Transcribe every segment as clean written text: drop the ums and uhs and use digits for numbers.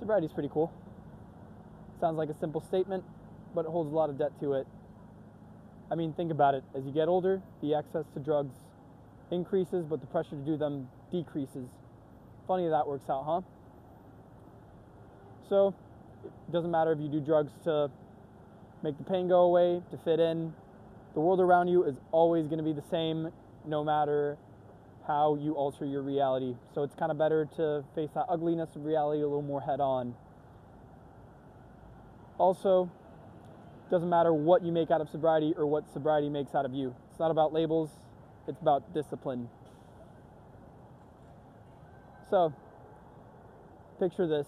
Sobriety is pretty cool. Sounds like a simple statement, but it holds a lot of debt to it. I mean, think about it. As you get older, the access to drugs increases, but the pressure to do them decreases. Funny that works out, huh? So, it doesn't matter if you do drugs to make the pain go away, to fit in. The world around you is always going to be the same, no matter how you alter your reality. So it's kind of better to face that ugliness of reality a little more head on. Also, doesn't matter what you make out of sobriety or what sobriety makes out of you. It's not about labels, it's about discipline. So, picture this.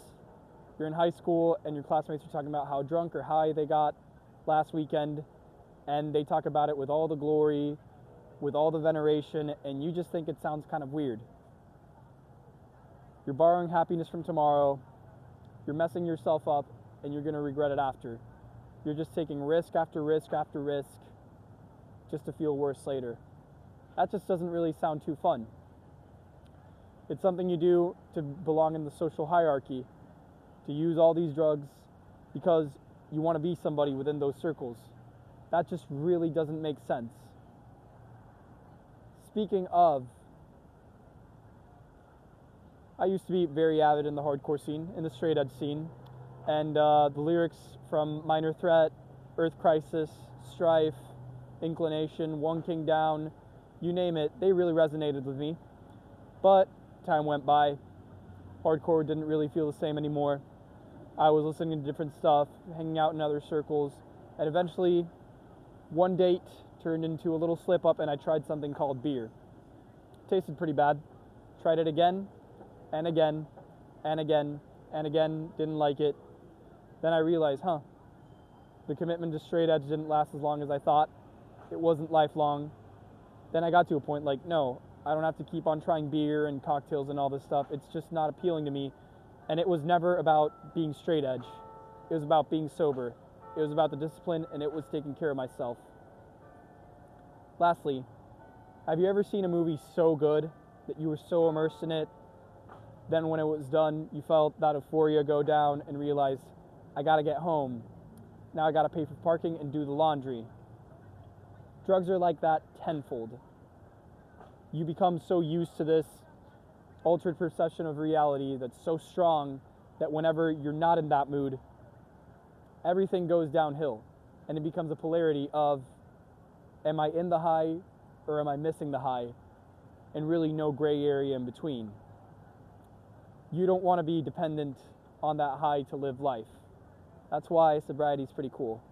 You're in high school and your classmates are talking about how drunk or high they got last weekend, and they talk about it with all the glory, with all the veneration, and you just think it sounds kind of weird. You're borrowing happiness from tomorrow, you're messing yourself up, and you're going to regret it after. You're just taking risk after risk after risk just to feel worse later. That just doesn't really sound too fun. It's something you do to belong in the social hierarchy, to use all these drugs because you want to be somebody within those circles. That just really doesn't make sense. Speaking of, I used to be very avid in the hardcore scene, in the straight edge scene, and the lyrics from Minor Threat, Earth Crisis, Strife, Inclination, One King Down, you name it, they really resonated with me. But time went by, hardcore didn't really feel the same anymore. I was listening to different stuff, hanging out in other circles, and eventually one date turned into a little slip up and I tried something called beer. Tasted pretty bad. Tried it again, and again, and again, and again, didn't like it. Then I realized, the commitment to straight edge didn't last as long as I thought. It wasn't lifelong. Then I got to a point like, no, I don't have to keep on trying beer and cocktails and all this stuff. It's just not appealing to me. And it was never about being straight edge. It was about being sober. It was about the discipline, and it was taking care of myself. Lastly, have you ever seen a movie so good that you were so immersed in it, then when it was done, you felt that euphoria go down and realized, I gotta get home. Now I gotta pay for parking and do the laundry. Drugs are like that tenfold. You become so used to this altered perception of reality that's so strong that whenever you're not in that mood, everything goes downhill, and it becomes a polarity of, am I in the high or am I missing the high? And really no gray area in between. You don't want to be dependent on that high to live life. That's why sobriety is pretty cool.